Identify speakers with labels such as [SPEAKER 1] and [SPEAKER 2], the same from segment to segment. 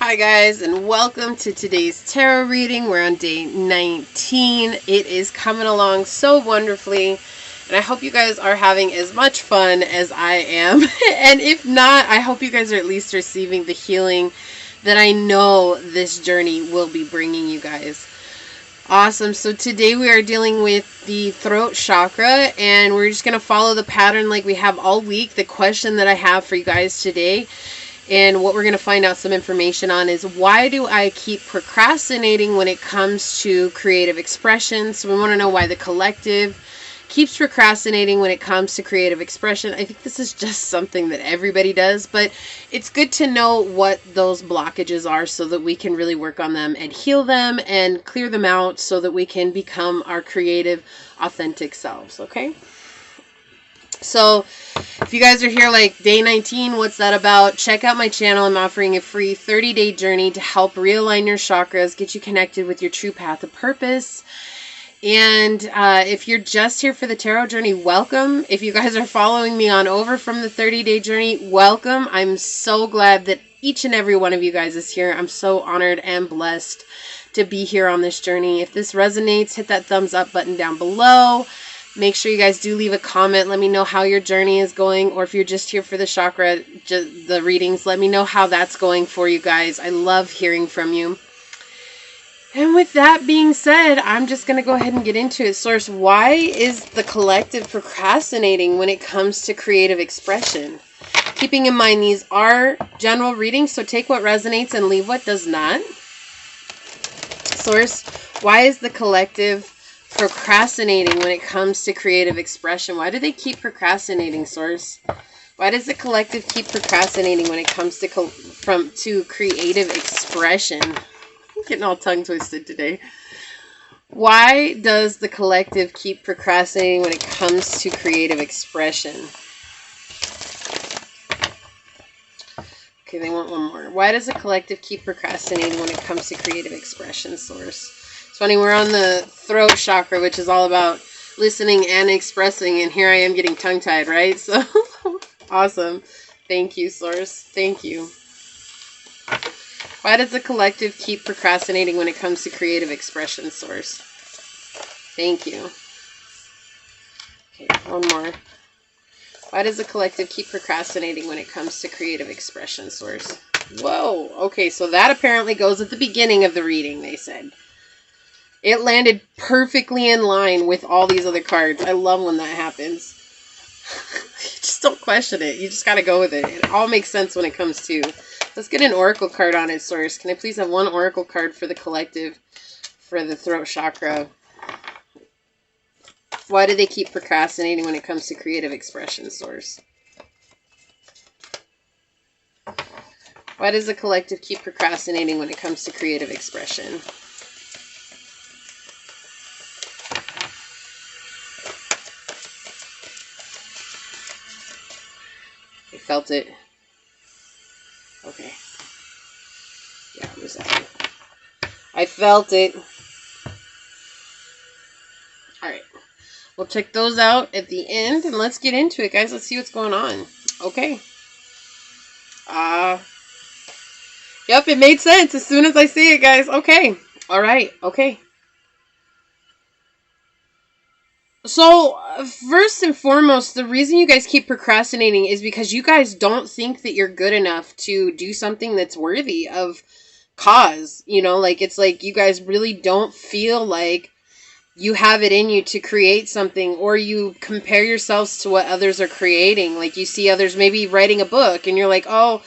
[SPEAKER 1] Hi guys, and welcome to today's tarot reading. We're on day 19. It is coming along so wonderfully, and I hope you guys are having as much fun as I am. And if not, I hope you guys are at least receiving the healing that I know this journey will be bringing you guys. Awesome. So today we are dealing with the throat chakra, and we're just going to follow the pattern like we have all week. The question that I have for you guys today, and what we're going to find out some information on, is why do I keep procrastinating when it comes to creative expression? So we want to know why the collective keeps procrastinating when it comes to creative expression. I think this is just something that everybody does, but it's good to know what those blockages are so that we can really work on them and heal them and clear them out so that we can become our creative, authentic selves, okay? So if you guys are here like day 19, what's that about? Check out my channel. I'm offering a free 30-day journey to help realign your chakras, get you connected with your true path of purpose. And if you're just here for the tarot journey, welcome. If you guys are following me on over from the 30-day journey, welcome. I'm so glad that each and every one of you guys is here. I'm so honored and blessed to be here on this journey. If this resonates, hit that thumbs up button down below. Make sure you guys do leave a comment. Let me know how your journey is going. Or if you're just here for the chakra, the readings, let me know how that's going for you guys. I love hearing from you. And with that being said, I'm just going to go ahead and get into it. Source, why is the collective procrastinating when it comes to creative expression? Keeping in mind, these are general readings, so take what resonates and leave what does not. Source, why is the collective procrastinating when it comes to creative expression? Why do they keep procrastinating, Source? Why does the collective keep procrastinating when it comes to creative expression? I'm getting all tongue twisted today. Why does the collective keep procrastinating when it comes to creative expression? Okay, they want one more. Why does the collective keep procrastinating when it comes to creative expression, Source? It's funny, we're on the throat chakra, which is all about listening and expressing, and here I am getting tongue-tied, right? So, awesome. Thank you, Source. Thank you. Why does the collective keep procrastinating when it comes to creative expression, Source? Thank you. Okay, one more. Why does the collective keep procrastinating when it comes to creative expression, Source? Whoa. Okay, so that apparently goes at the beginning of the reading, they said. It landed perfectly in line with all these other cards. I love when that happens. You just don't question it. You just got to go with it. It all makes sense when it comes to. Let's get an oracle card on it, Source. Can I please have one oracle card for the collective for the throat chakra? Why do they keep procrastinating when it comes to creative expression, Source? Why does the collective keep procrastinating when it comes to creative expression? I felt it. Okay. Yeah, it was that. I felt it. Alright. We'll check those out at the end, and let's get into it, guys. Let's see what's going on. Okay. Yep, it made sense as soon as I see it, guys. Okay. Alright. Okay. So, first and foremost, the reason you guys keep procrastinating is because you guys don't think that you're good enough to do something that's worthy of cause. You know, like, it's like you guys really don't feel like you have it in you to create something, or you compare yourselves to what others are creating. Like, you see others maybe writing a book, and you're like, oh,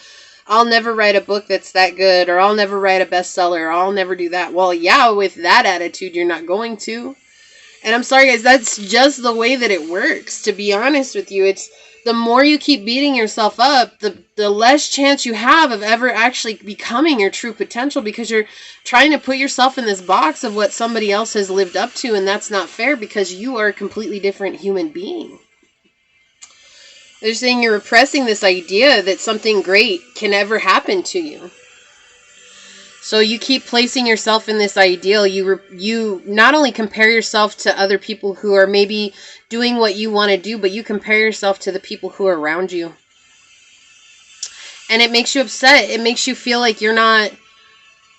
[SPEAKER 1] I'll never write a book that's that good, or I'll never write a bestseller, or I'll never do that. Well, yeah, with that attitude, you're not going to. And I'm sorry, guys, that's just the way that it works. To be honest with you, it's the more you keep beating yourself up, the less chance you have of ever actually becoming your true potential, because you're trying to put yourself in this box of what somebody else has lived up to, and that's not fair because you are a completely different human being. They're saying you're repressing this idea that something great can ever happen to you. So you keep placing yourself in this ideal. You not only compare yourself to other people who are maybe doing what you want to do, but you compare yourself to the people who are around you. And it makes you upset. It makes you feel like you're not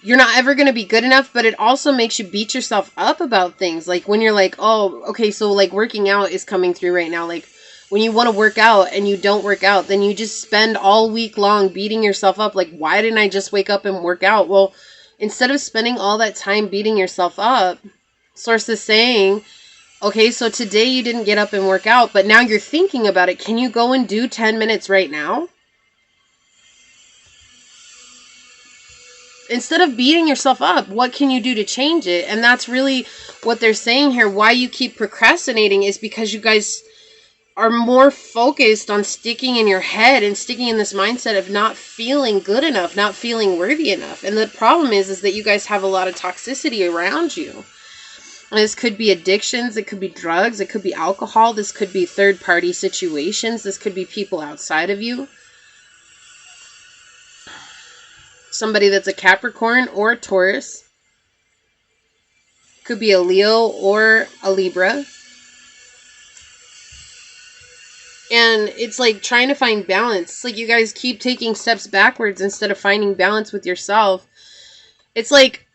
[SPEAKER 1] you're not ever going to be good enough, but it also makes you beat yourself up about things. Like when you're like, oh, okay, so like working out is coming through right now. Like when you want to work out and you don't work out, then you just spend all week long beating yourself up. Like, why didn't I just wake up and work out? Well, instead of spending all that time beating yourself up, Source is saying, okay, so today you didn't get up and work out, but now you're thinking about it. Can you go and do 10 minutes right now? Instead of beating yourself up, what can you do to change it? And that's really what they're saying here. Why you keep procrastinating is because you guys are more focused on sticking in your head and sticking in this mindset of not feeling good enough, not feeling worthy enough. And the problem is that you guys have a lot of toxicity around you. And this could be addictions, it could be drugs, it could be alcohol, this could be third-party situations, this could be people outside of you. Somebody that's a Capricorn or a Taurus. Could be a Leo or a Libra. And it's like trying to find balance. It's like you guys keep taking steps backwards instead of finding balance with yourself. It's like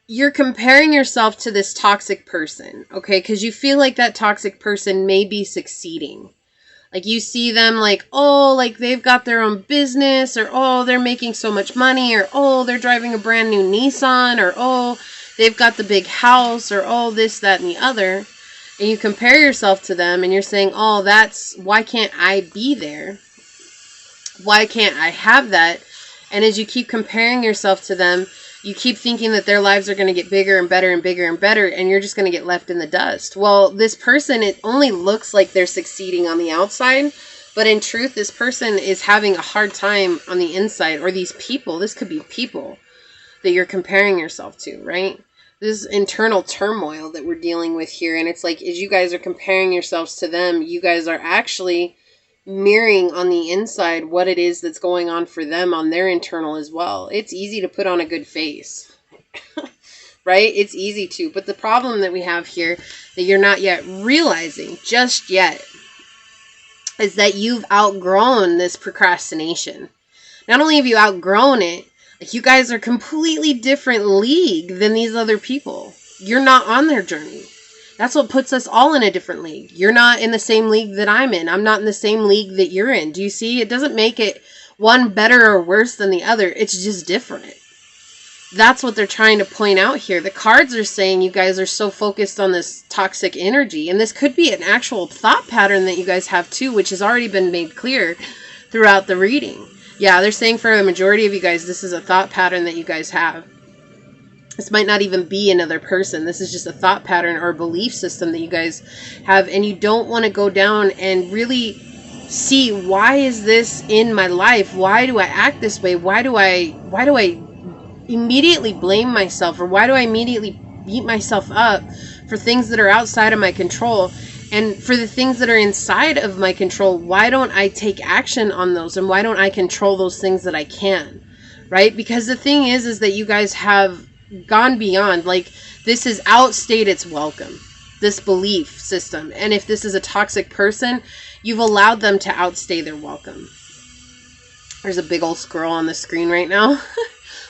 [SPEAKER 1] you're comparing yourself to this toxic person, okay? Because you feel like that toxic person may be succeeding. Like you see them like, oh, like they've got their own business, or oh, they're making so much money, or oh, they're driving a brand new Nissan, or oh, they've got the big house, or oh, this, that, and the other. And you compare yourself to them and you're saying, oh, why can't I be there? Why can't I have that? And as you keep comparing yourself to them, you keep thinking that their lives are going to get bigger and better and bigger and better, and you're just going to get left in the dust. Well, this person, it only looks like they're succeeding on the outside, but in truth, this person is having a hard time on the inside. Or these people, this could be people that you're comparing yourself to, right? This internal turmoil that we're dealing with here. And it's like, as you guys are comparing yourselves to them, you guys are actually mirroring on the inside what it is that's going on for them on their internal as well. It's easy to put on a good face, right? It's easy to. But the problem that we have here that you're not yet realizing just yet is that you've outgrown this procrastination. Not only have you outgrown it, like you guys are completely different league than these other people. You're not on their journey. That's what puts us all in a different league. You're not in the same league that I'm in. I'm not in the same league that you're in. Do you see? It doesn't make it one better or worse than the other. It's just different. That's what they're trying to point out here. The cards are saying you guys are so focused on this toxic energy. And this could be an actual thought pattern that you guys have too, which has already been made clear throughout the reading. Yeah, they're saying for a majority of you guys, this is a thought pattern that you guys have. This might not even be another person. This is just a thought pattern or a belief system that you guys have. And you don't want to go down and really see, why is this in my life? Why do I act this way? Why do I immediately blame myself? Or why do I immediately beat myself up for things that are outside of my control? And for the things that are inside of my control, why don't I take action on those? And why don't I control those things that I can? Right? Because the thing is that you guys have gone beyond, like, this has outstayed its welcome, this belief system. And if this is a toxic person, you've allowed them to outstay their welcome. There's a big old squirrel on the screen right now.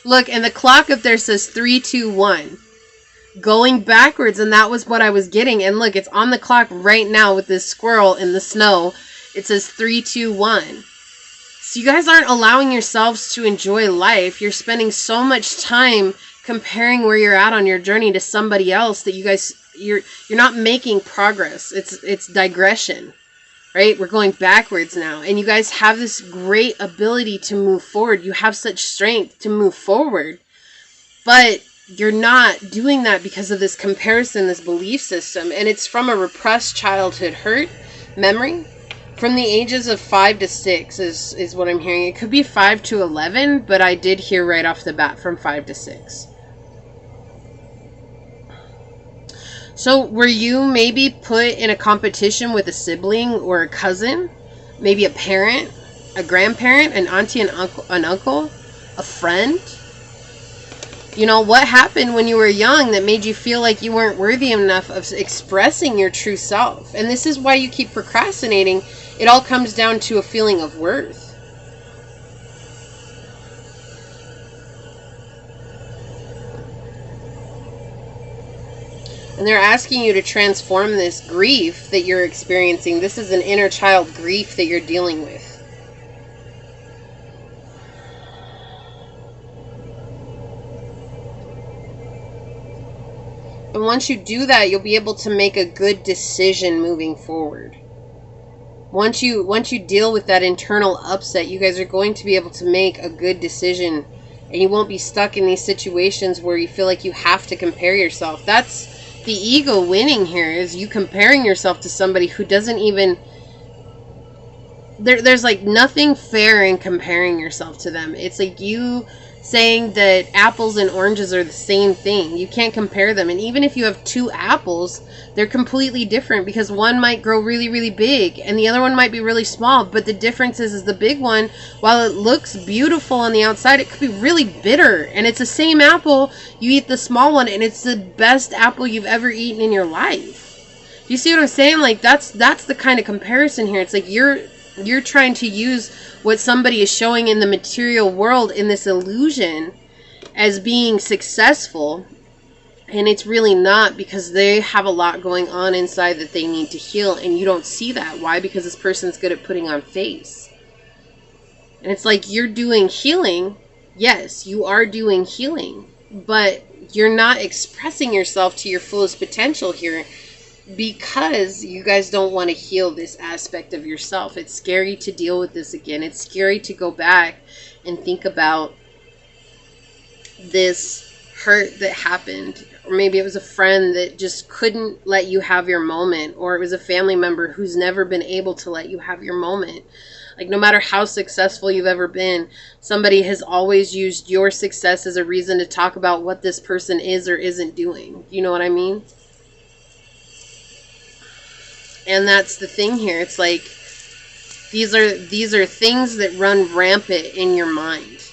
[SPEAKER 1] Look, and the clock up there says 3, 2, 1. Going backwards, and that was what I was getting. And look, it's on the clock right now with this squirrel in the snow. It says 3, 2, 1. So you guys aren't allowing yourselves to enjoy life. You're spending so much time comparing where you're at on your journey to somebody else that you guys, you're not making progress. It's digression, right? We're going backwards now. And you guys have this great ability to move forward. You have such strength to move forward. But you're not doing that because of this comparison, this belief system. And it's from a repressed childhood hurt memory. From the ages of 5 to 6 is what I'm hearing. It could be 5 to 11, but I did hear right off the bat from 5 to 6. So were you maybe put in a competition with a sibling or a cousin? Maybe a parent, a grandparent, an auntie, an uncle, a friend? You know, what happened when you were young that made you feel like you weren't worthy enough of expressing your true self? And this is why you keep procrastinating. It all comes down to a feeling of worth. And they're asking you to transform this grief that you're experiencing. This is an inner child grief that you're dealing with. And once you do that, you'll be able to make a good decision moving forward. Once you deal with that internal upset, you guys are going to be able to make a good decision. And you won't be stuck in these situations where you feel like you have to compare yourself. That's the ego winning here, is you comparing yourself to somebody who doesn't even... There's like nothing fair in comparing yourself to them. It's like you saying that apples and oranges are the same thing. You can't compare them. And even if you have two apples, they're completely different, because one might grow really, really big and the other one might be really small. But the difference is the big one, while it looks beautiful on the outside, it could be really bitter. And it's the same apple. You eat the small one and it's the best apple you've ever eaten in your life. Do you see what I'm saying? Like that's the kind of comparison here. It's like you're trying to use what somebody is showing in the material world in this illusion as being successful, and it's really not, because they have a lot going on inside that they need to heal, and you don't see that. Why? Because this person's good at putting on face. And it's like you're doing healing. Yes, you are doing healing, but you're not expressing yourself to your fullest potential here, because you guys don't want to heal this aspect of yourself. It's scary to deal with this again. It's scary to go back and think about this hurt that happened. Or maybe it was a friend that just couldn't let you have your moment. Or it was a family member who's never been able to let you have your moment. Like, no matter how successful you've ever been, somebody has always used your success as a reason to talk about what this person is or isn't doing. You know what I mean? And that's the thing here. It's like these are things that run rampant in your mind.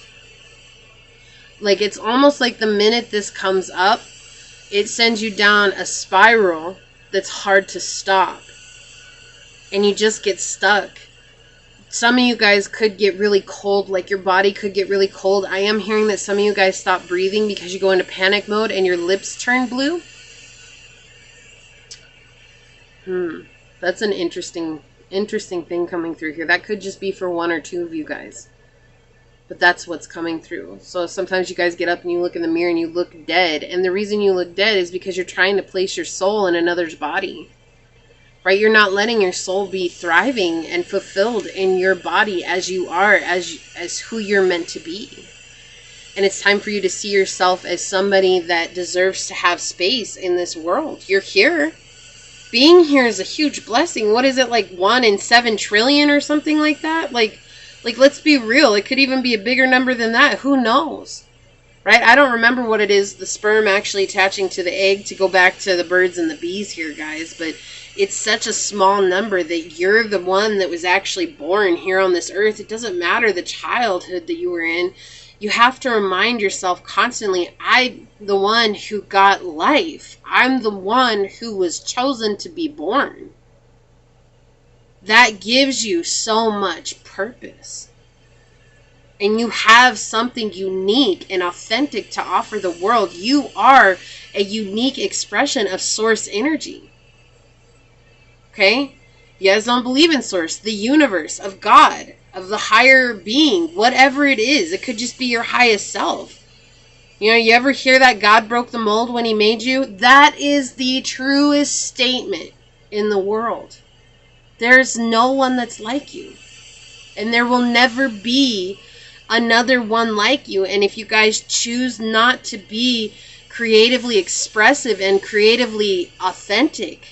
[SPEAKER 1] Like, it's almost like the minute this comes up, it sends you down a spiral that's hard to stop. And you just get stuck. Some of you guys could get really cold, like your body could get really cold. I am hearing that some of you guys stop breathing because you go into panic mode and your lips turn blue. That's an interesting thing coming through here. That could just be for one or two of you guys. But that's what's coming through. So sometimes you guys get up and you look in the mirror and you look dead. And the reason you look dead is because you're trying to place your soul in another's body. Right? You're not letting your soul be thriving and fulfilled in your body as you are, as who you're meant to be. And it's time for you to see yourself as somebody that deserves to have space in this world. You're here. Being here is a huge blessing. What is it, like 1 in 7 trillion or something like that? Like let's be real. It could even be a bigger number than that. Who knows? Right? I don't remember what it is, the sperm actually attaching to the egg, to go back to the birds and the bees here, guys. But it's such a small number that you're the one that was actually born here on this earth. It doesn't matter the childhood that you were in. You have to remind yourself constantly, I'm the one who got life. I'm the one who was chosen to be born. That gives you so much purpose. And you have something unique and authentic to offer the world. You are a unique expression of source energy. Okay? You guys don't believe in source, the universe, of God, of the higher being, whatever it is. It could just be your highest self. You know, you ever hear that God broke the mold when he made you? That is the truest statement in the world. There's no one that's like you. And there will never be another one like you. And if you guys choose not to be creatively expressive and creatively authentic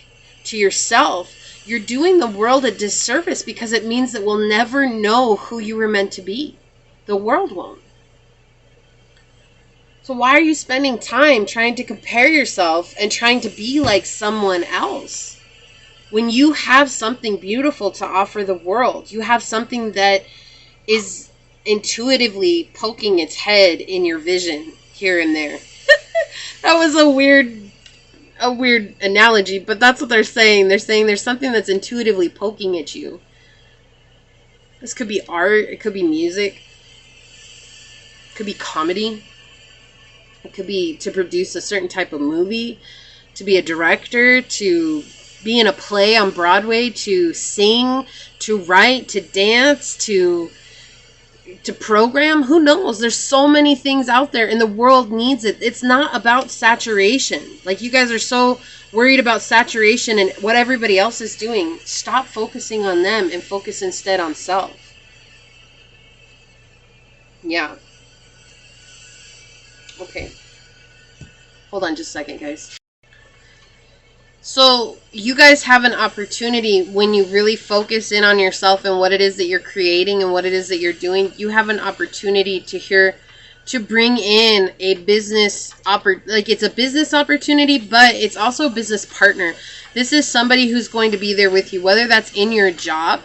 [SPEAKER 1] to yourself, you're doing the world a disservice, because it means that we'll never know who you were meant to be. The world won't. So why are you spending time trying to compare yourself and trying to be like someone else when you have something beautiful to offer the world? You have something that is intuitively poking its head in your vision here and there. That was a weird analogy, but that's what they're saying. They're saying there's something that's intuitively poking at you. This could be art, it could be music, it could be comedy, it could be to produce a certain type of movie. to be a director, to be in a play on Broadway, to sing, to write, to dance, to program. Who knows? There's so many things out there and the world needs it. It's not about saturation. Like, you guys are so worried about saturation and what everybody else is doing. Stop focusing on them and focus instead on self. Yeah. Okay. Hold on just a second, guys. So you guys have an opportunity when you really focus in on yourself and what it is that you're creating and what it is that you're doing. You have an opportunity to bring in a business it's a business opportunity, but it's also a business partner. This is somebody who's going to be there with you, whether that's in your job.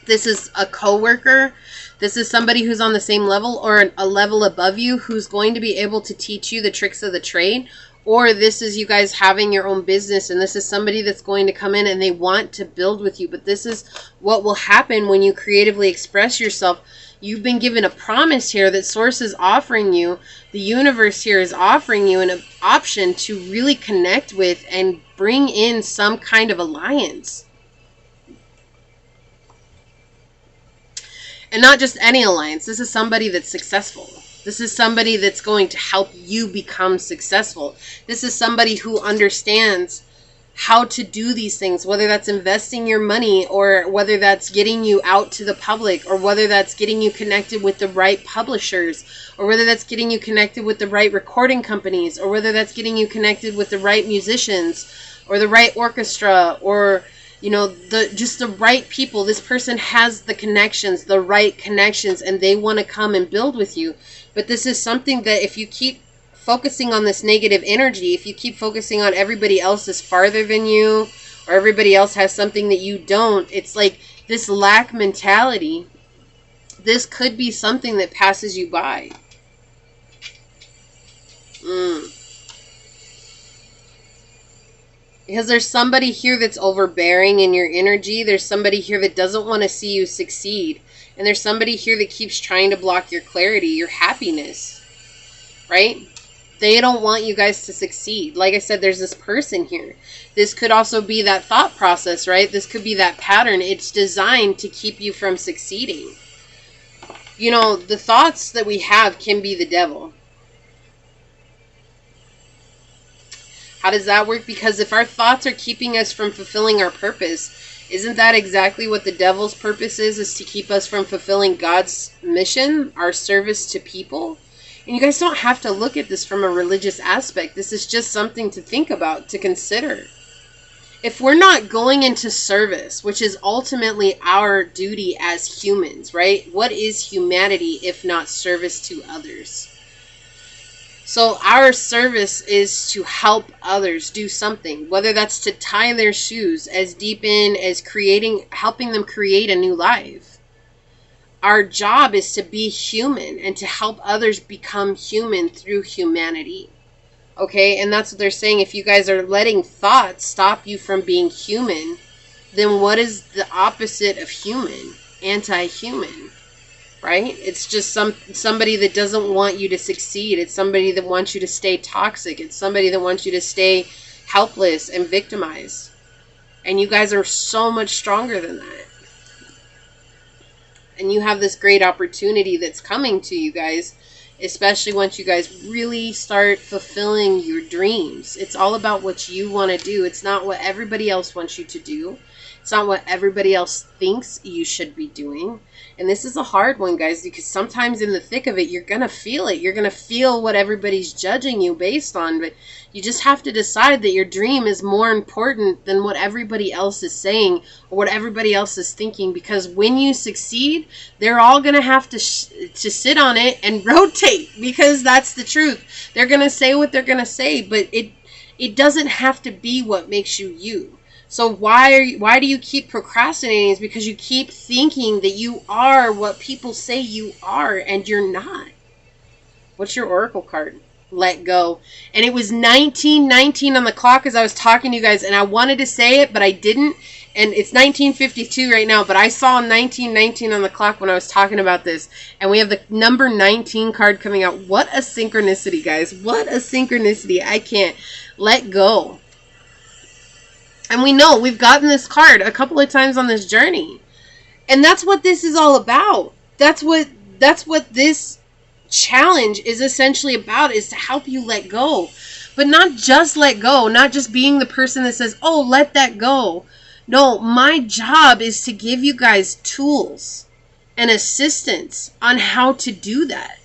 [SPEAKER 1] This is a coworker. This is somebody who's on the same level or a level above you who's going to be able to teach you the tricks of the trade. Or this is you guys having your own business, and this is somebody that's going to come in and they want to build with you. But this is what will happen when you creatively express yourself. You've been given a promise here that Source is offering you, the universe here is offering you an option to really connect with and bring in some kind of alliance. And not just any alliance. This is somebody that's successful. This is somebody that's going to help you become successful. This is somebody who understands how to do these things, whether that's investing your money or whether that's getting you out to the public or whether that's getting you connected with the right publishers or whether that's getting you connected with the right recording companies or whether that's getting you connected with the right musicians or the right orchestra or just the right people. This person has the connections, the right connections, and they want to come and build with you. But this is something that if you keep focusing on this negative energy, if you keep focusing on everybody else is farther than you or everybody else has something that you don't, it's like this lack mentality. This could be something that passes you by. Because there's somebody here that's overbearing in your energy. There's somebody here that doesn't want to see you succeed. And there's somebody here that keeps trying to block your clarity, your happiness. Right? They don't want you guys to succeed. Like I said, there's this person here. This could also be that thought process, right? This could be that pattern. It's designed to keep you from succeeding. The thoughts that we have can be the devil. How does that work? Because if our thoughts are keeping us from fulfilling our purpose, isn't that exactly what the devil's purpose is to keep us from fulfilling God's mission, our service to people? And you guys don't have to look at this from a religious aspect. This is just something to think about, to consider. If we're not going into service, which is ultimately our duty as humans, right? What is humanity if not service to others? So our service is to help others do something, whether that's to tie their shoes as deep in as helping them create a new life. Our job is to be human and to help others become human through humanity. Okay, and that's what they're saying. If you guys are letting thoughts stop you from being human, then what is the opposite of human? Anti-human. Right? It's just somebody that doesn't want you to succeed. It's somebody that wants you to stay toxic. It's somebody that wants you to stay helpless and victimized. And you guys are so much stronger than that. And you have this great opportunity that's coming to you guys, especially once you guys really start fulfilling your dreams. It's all about what you want to do. It's not what everybody else wants you to do. It's not what everybody else thinks you should be doing. And this is a hard one, guys, because sometimes in the thick of it, you're going to feel it. You're going to feel what everybody's judging you based on. But you just have to decide that your dream is more important than what everybody else is saying or what everybody else is thinking. Because when you succeed, they're all going to have to sit on it and rotate, because that's the truth. They're going to say what they're going to say, but it doesn't have to be what makes you you. So why do you keep procrastinating? Is because you keep thinking that you are what people say you are, and you're not. What's your oracle card? Let go. And it was 19:19 on the clock as I was talking to you guys, and I wanted to say it, but I didn't. And it's 1952 right now, but I saw 1919 on the clock when I was talking about this. And we have the number 19 card coming out. What a synchronicity, guys. What a synchronicity. I can't let go. And we know we've gotten this card a couple of times on this journey. And that's what this is all about. That's what this challenge is essentially about, is to help you let go. But not just let go, not just being the person that says, oh, let that go. No, my job is to give you guys tools and assistance on how to do that.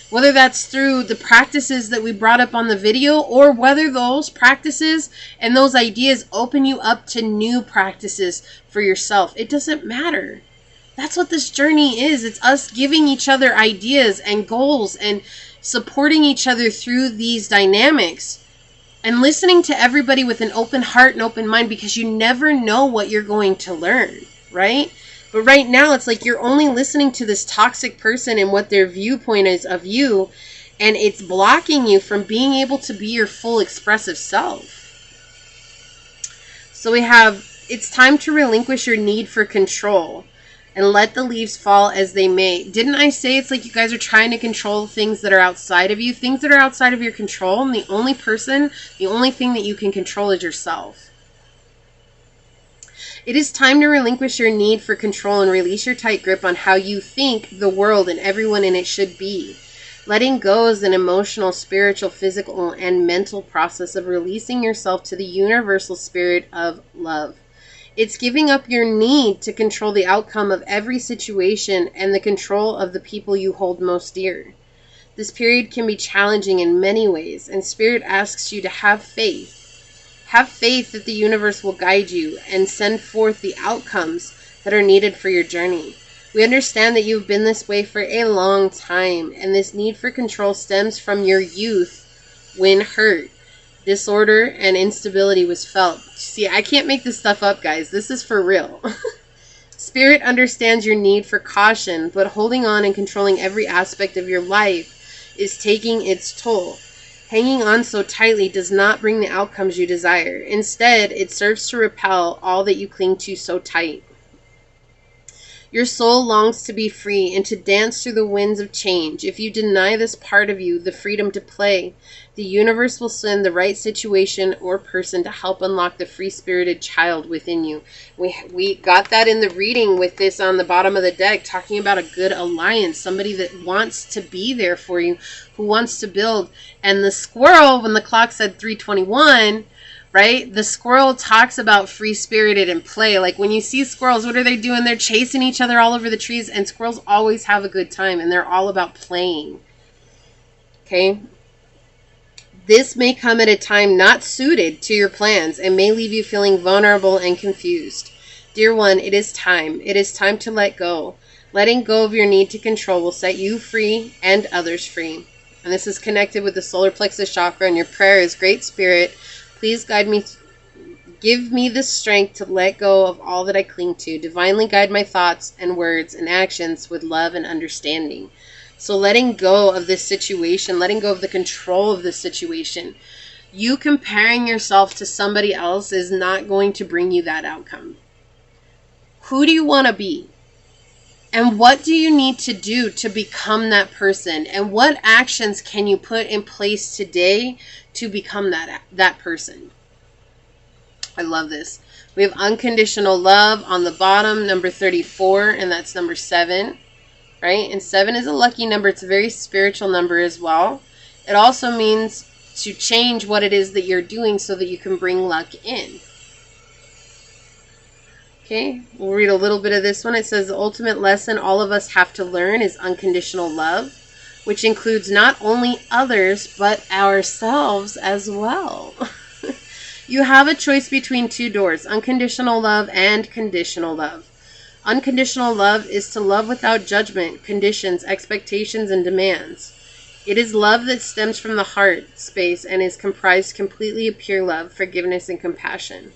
[SPEAKER 1] Whether that's through the practices that we brought up on the video, or whether those practices and those ideas open you up to new practices for yourself. It doesn't matter. That's what this journey is. It's us giving each other ideas and goals and supporting each other through these dynamics. And listening to everybody with an open heart and open mind, because you never know what you're going to learn, right? But right now, it's like you're only listening to this toxic person and what their viewpoint is of you, and it's blocking you from being able to be your full expressive self. So we have, it's time to relinquish your need for control and let the leaves fall as they may. Didn't I say it's like you guys are trying to control things that are outside of you, things that are outside of your control, and the only thing that you can control is yourself. It is time to relinquish your need for control and release your tight grip on how you think the world and everyone in it should be. Letting go is an emotional, spiritual, physical, and mental process of releasing yourself to the universal spirit of love. It's giving up your need to control the outcome of every situation and the control of the people you hold most dear. This period can be challenging in many ways, and Spirit asks you to have faith. Have faith that the universe will guide you and send forth the outcomes that are needed for your journey. We understand that you've been this way for a long time, and this need for control stems from your youth when hurt, disorder, and instability was felt. See, I can't make this stuff up, guys. This is for real. Spirit understands your need for caution, but holding on and controlling every aspect of your life is taking its toll. Hanging on so tightly does not bring the outcomes you desire. Instead, it serves to repel all that you cling to so tight. Your soul longs to be free and to dance through the winds of change. If you deny this part of you the freedom to play, the universe will send the right situation or person to help unlock the free-spirited child within you. We got that in the reading with this on the bottom of the deck, talking about a good alliance, somebody that wants to be there for you, who wants to build. And the squirrel, when the clock said 3:21, right? The squirrel talks about free-spirited and play. Like when you see squirrels, what are they doing? They're chasing each other all over the trees, and squirrels always have a good time, and they're all about playing. Okay? This may come at a time not suited to your plans and may leave you feeling vulnerable and confused. Dear one, it is time. It is time to let go. Letting go of your need to control will set you free and others free. And this is connected with the solar plexus chakra, and your prayer is, Great Spirit, please guide me, give me the strength to let go of all that I cling to. Divinely guide my thoughts and words and actions with love and understanding. So letting go of this situation, letting go of the control of this situation, you comparing yourself to somebody else is not going to bring you that outcome. Who do you want to be? And what do you need to do to become that person? And what actions can you put in place today to become that person? I love this. We have unconditional love on the bottom, number 34, and that's number 7, right? And 7 is a lucky number. It's a very spiritual number as well. It also means to change what it is that you're doing so that you can bring luck in. Okay, we'll read a little bit of this one. It says, the ultimate lesson all of us have to learn is unconditional love, which includes not only others, but ourselves as well. You have a choice between two doors, unconditional love and conditional love. Unconditional love is to love without judgment, conditions, expectations, and demands. It is love that stems from the heart space and is comprised completely of pure love, forgiveness, and compassion.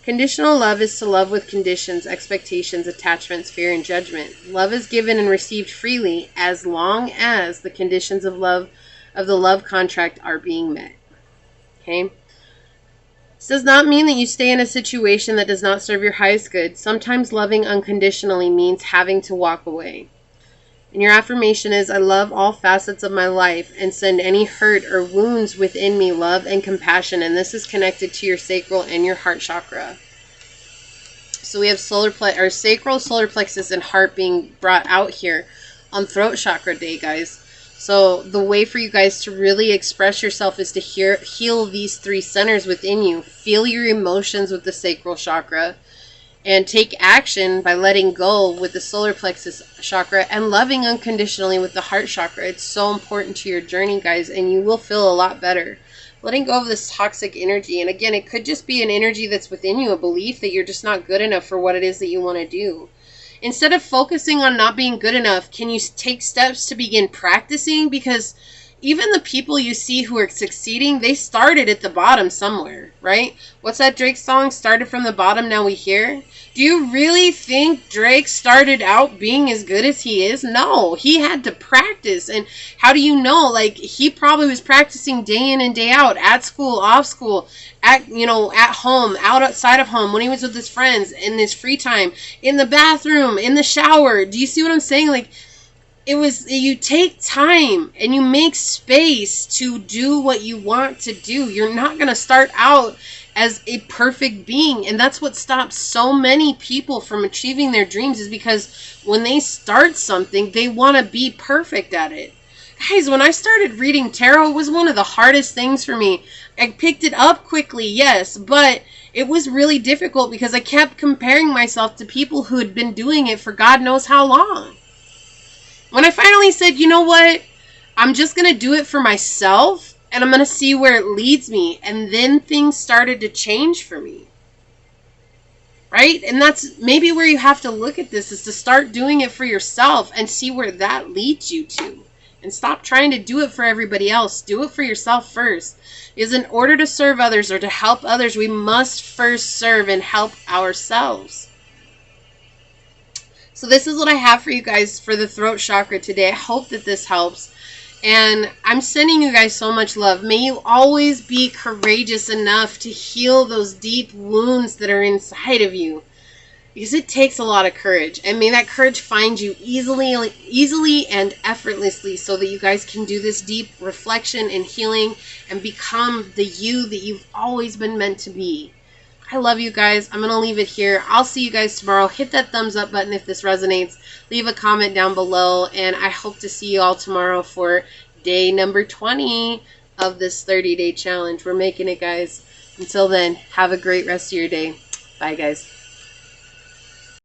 [SPEAKER 1] Conditional love is to love with conditions, expectations, attachments, fear, and judgment. Love is given and received freely as long as the conditions of the love contract are being met. Okay? This does not mean that you stay in a situation that does not serve your highest good. Sometimes loving unconditionally means having to walk away. And your affirmation is, I love all facets of my life and send any hurt or wounds within me love and compassion. And this is connected to your sacral and your heart chakra. So we have our sacral, solar plexus, and heart being brought out here on throat chakra day, guys. So the way for you guys to really express yourself is to heal these 3 centers within you. Feel your emotions with the sacral chakra. And take action by letting go with the solar plexus chakra and loving unconditionally with the heart chakra. It's so important to your journey, guys, and you will feel a lot better. Letting go of this toxic energy. And again, it could just be an energy that's within you, a belief that you're just not good enough for what it is that you want to do. Instead of focusing on not being good enough, can you take steps to begin practicing? Because even the people you see who are succeeding, they started at the bottom somewhere, right? What's that Drake song? Started from the bottom, now we here. Do you really think Drake started out being as good as he is? No, he had to practice. And how do you know? Like, he probably was practicing day in and day out, at school, off school, at home, outside of home, when he was with his friends, in his free time, in the bathroom, in the shower. Do you see what I'm saying? Like, you take time and you make space to do what you want to do. You're not going to start out as a perfect being. And that's what stops so many people from achieving their dreams, is because when they start something, they want to be perfect at it. Guys, when I started reading tarot, it was one of the hardest things for me. I picked it up quickly, yes, but it was really difficult because I kept comparing myself to people who had been doing it for God knows how long. When I finally said, you know what, I'm just going to do it for myself and I'm going to see where it leads me. And then things started to change for me. Right? And that's maybe where you have to look at this, is to start doing it for yourself and see where that leads you to. And stop trying to do it for everybody else. Do it for yourself first. Because in order to serve others or to help others, we must first serve and help ourselves. So this is what I have for you guys for the throat chakra today. I hope that this helps. And I'm sending you guys so much love. May you always be courageous enough to heal those deep wounds that are inside of you. Because it takes a lot of courage. And may that courage find you easily and effortlessly, so that you guys can do this deep reflection and healing and become the you that you've always been meant to be. I love you guys. I'm going to leave it here. I'll see you guys tomorrow. Hit that thumbs up button if this resonates. Leave a comment down below. And I hope to see you all tomorrow for day number 20 of this 30-day challenge. We're making it, guys. Until then, have a great rest of your day. Bye, guys.